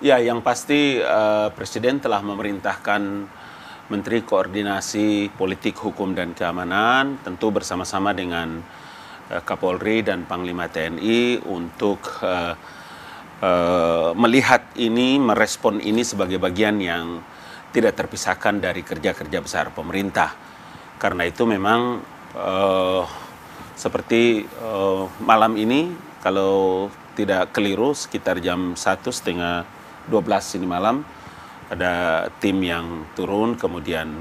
Ya, yang pasti Presiden telah memerintahkan Menteri Koordinasi Politik, Hukum, dan Keamanan, tentu bersama-sama dengan Kapolri dan Panglima TNI untuk melihat ini, merespon ini sebagai bagian yang tidak terpisahkan dari kerja-kerja besar pemerintah. Karena itu memang seperti malam ini, kalau tidak keliru sekitar jam 1:30-12 ini malam, ada tim yang turun, kemudian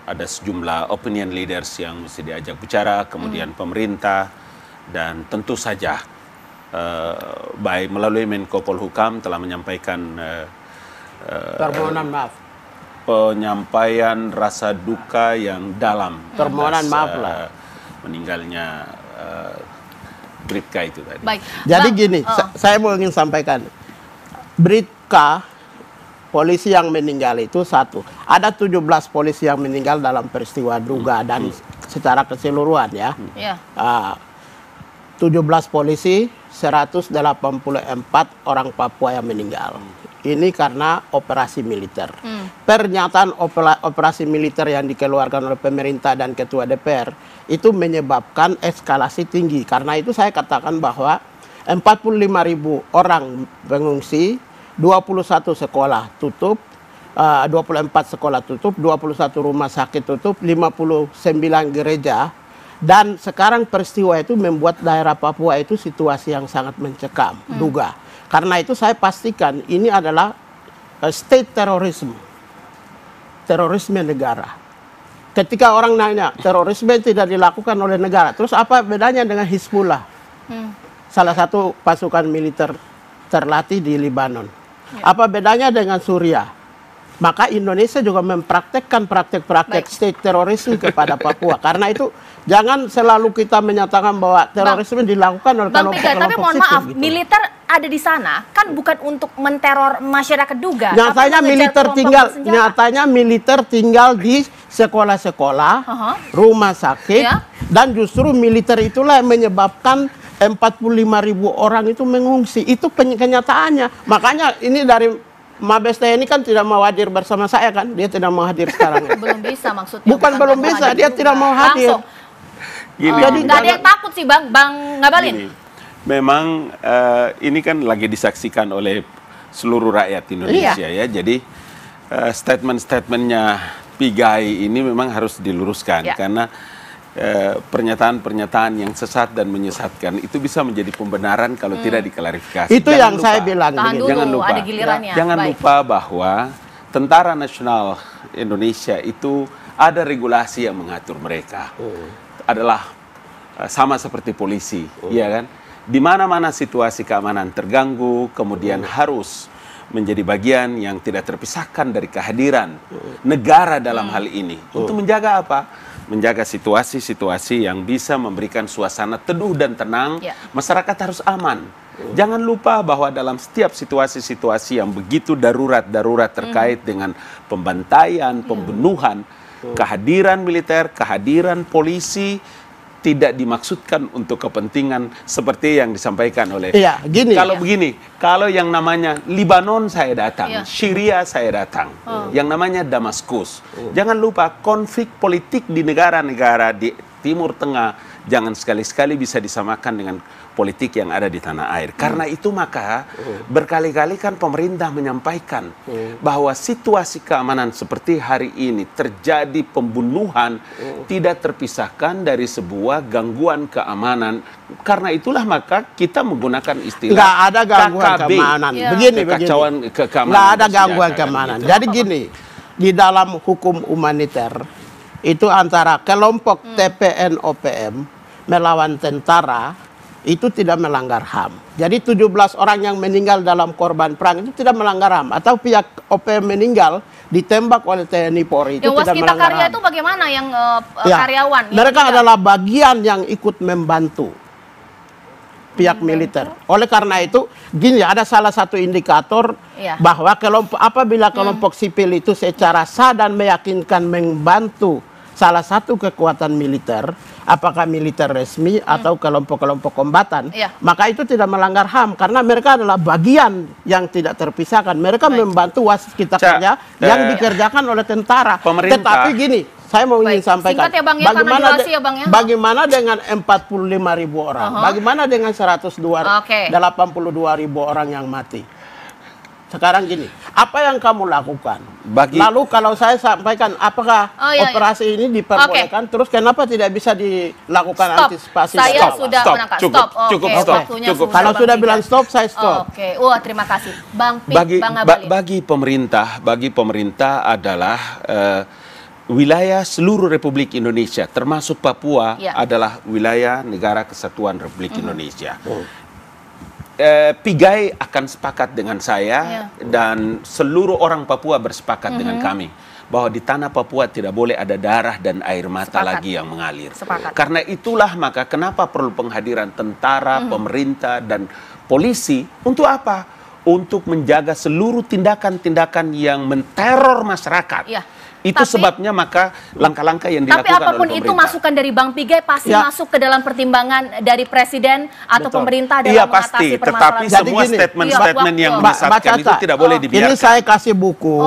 ada sejumlah opinion leaders yang mesti diajak bicara, kemudian pemerintah, dan tentu saja baik melalui Menko Polhukam telah menyampaikan permohonan maaf, penyampaian rasa duka yang dalam permohonan maaf lah meninggalnya Bribka itu tadi. Baik. Jadi gini, saya mau ingin sampaikan, Bribka polisi yang meninggal itu satu, ada 17 polisi yang meninggal dalam peristiwa Duga dan secara keseluruhan ya. 17 polisi, 184 orang Papua yang meninggal. Ini karena operasi militer. Pernyataan operasi militer yang dikeluarkan oleh pemerintah dan Ketua DPR itu menyebabkan eskalasi tinggi. Karena itu saya katakan bahwa 45.000 orang pengungsi, 21 sekolah tutup, 24 sekolah tutup, 21 rumah sakit tutup, 59 gereja. Dan sekarang peristiwa itu membuat daerah Papua itu situasi yang sangat mencekam, Duga. Karena itu saya pastikan ini adalah state terrorism, terorisme negara. Ketika orang nanya, terorisme tidak dilakukan oleh negara, terus apa bedanya dengan Hizbullah? Salah satu pasukan militer terlatih di Lebanon. Apa bedanya dengan Suriah? Maka Indonesia juga mempraktekkan praktek-praktek state terorisme kepada Papua. Karena itu jangan selalu kita menyatakan bahwa terorisme dilakukan oleh kelompok-kelompok tapi mohon maaf, gitu. militer ada di sana kan bukan untuk menteror masyarakat Duga. Nyatanya militer tinggal di sekolah-sekolah, rumah sakit, dan justru militer itulah yang menyebabkan 45.000 orang itu mengungsi. Itu kenyataannya. Makanya ini dari Mabes TNI kan tidak mau hadir bersama saya kan. Dia tidak mau hadir sekarang. Belum bisa maksudnya. Bukan belum bisa, dia tidak mau hadir. Gini, jadi nggak ada yang takut sih Bang Ngabalin. Memang ini kan lagi disaksikan oleh seluruh rakyat Indonesia ya. Jadi statement-statementnya Pigai ini memang harus diluruskan karena pernyataan-pernyataan yang sesat dan menyesatkan itu bisa menjadi pembenaran kalau tidak diklarifikasi. Itu jangan yang lupa, saya bilang. Jangan lupa, ada gilirannya. Jangan lupa bahwa Tentara Nasional Indonesia itu ada regulasi yang mengatur mereka. Adalah sama seperti polisi, ya kan? Di mana-mana situasi keamanan terganggu, kemudian harus menjadi bagian yang tidak terpisahkan dari kehadiran negara dalam hal ini. Untuk menjaga apa? Menjaga situasi-situasi yang bisa memberikan suasana teduh dan tenang, masyarakat harus aman. Jangan lupa bahwa dalam setiap situasi-situasi yang begitu darurat terkait dengan pembantaian, pembunuhan, kehadiran militer, kehadiran polisi tidak dimaksudkan untuk kepentingan seperti yang disampaikan oleh. Begini, kalau yang namanya Libanon saya datang, Syria saya datang, yang namanya Damaskus. Jangan lupa konflik politik di negara-negara di Timur Tengah jangan sekali-sekali bisa disamakan dengan politik yang ada di tanah air. Karena itu maka berkali-kali kan pemerintah menyampaikan bahwa situasi keamanan seperti hari ini terjadi pembunuhan tidak terpisahkan dari sebuah gangguan keamanan. Karena itulah maka kita menggunakan istilah nggak ada gangguan KKB, keamanan. Begini. Nggak ada gangguan keamanan. Gitu. Jadi gini, di dalam hukum humaniter itu antara kelompok TPN-OPM melawan tentara itu tidak melanggar HAM. Jadi 17 orang yang meninggal dalam korban perang itu tidak melanggar HAM. Atau pihak OPM meninggal ditembak oleh TNI Polri itu tidak melanggar Karya HAM. Itu bagaimana yang karyawan? Mereka adalah bagian yang ikut membantu pihak militer. Oleh karena itu, gini, ada salah satu indikator bahwa apabila kelompok sipil itu secara sah dan meyakinkan membantu salah satu kekuatan militer, apakah militer resmi atau kelompok-kelompok kombatan, maka itu tidak melanggar HAM karena mereka adalah bagian yang tidak terpisahkan. Mereka membantu wasit kita kerja yang dikerjakan oleh tentara. Tetapi gini, saya mau ingin sampaikan, ya, Bang, ya, bagaimana, durasi, ya, Bang, ya. bagaimana dengan 45.000 orang, bagaimana dengan 182.000 orang yang mati? Sekarang gini, apa yang kamu lakukan? Lalu kalau saya sampaikan, apakah operasi ini diperbolehkan? Terus kenapa tidak bisa dilakukan antisipasi? Saya sudah menangkap. Cukup. Kalau sudah bilang stop, saya stop. Oke, wah terima kasih, Bang Pik, Bang Ngabalin. Bagi pemerintah adalah wilayah seluruh Republik Indonesia, termasuk Papua, adalah wilayah Negara Kesatuan Republik Indonesia. Pigai akan sepakat dengan saya dan seluruh orang Papua bersepakat dengan kami bahwa di tanah Papua tidak boleh ada darah dan air mata lagi yang mengalir. Karena itulah maka kenapa perlu penghadiran tentara, pemerintah dan polisi untuk apa? Untuk menjaga seluruh tindakan-tindakan yang menteror masyarakat. Itu sebabnya maka langkah-langkah yang dilakukan oleh pemerintah. Tapi apapun itu masukan dari Bang Pigai pasti masuk ke dalam pertimbangan dari Presiden atau pemerintah dalam mengatasi permasalahan. Tetapi semua statement-statement yang menyesatkan itu tidak boleh dibiarkan. Ini saya kasih buku.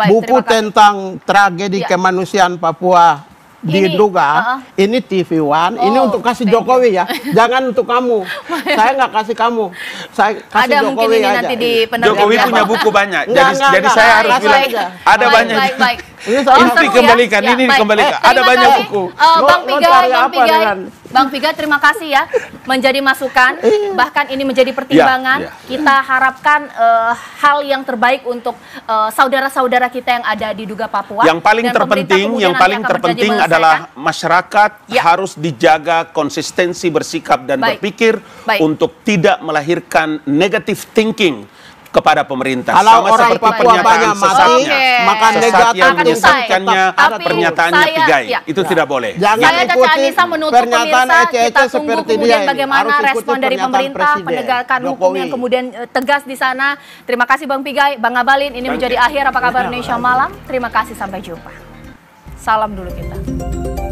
Buku tentang tragedi kemanusiaan Papua diduga. Ini TV One. Ini untuk kasih Jokowi ya. Jangan untuk kamu. Saya nggak kasih kamu. Saya kasih Jokowi aja. Nanti di Jokowi punya buku banyak. Jadi saya harus bilang ada banyak. Ini dikembalikan, ini dikembalikan. Ada banyak buku. Bang Pigai, terima kasih ya menjadi masukan. Bahkan ini menjadi pertimbangan. Kita harapkan hal yang terbaik untuk saudara-saudara kita yang ada di Duga Papua. Yang paling terpenting adalah masyarakat harus dijaga konsistensi bersikap dan berpikir untuk tidak melahirkan negative thinking kepada pemerintah. Kalau sama orang seperti Papua pernyataan sesatnya, maka sesat yang negatif menyesatkannya pernyataannya Pigai. Itu tidak boleh. Saya Caca Anissa menutup pemirsa, kita tunggu kemudian bagaimana respon dari pemerintah, penegakan hukum yang kemudian tegas di sana. Terima kasih Bang Pigai, Bang Ngabalin. Ini menjadi akhir Apa Kabar Indonesia Malam. Terima kasih, sampai jumpa. Salam dulu kita.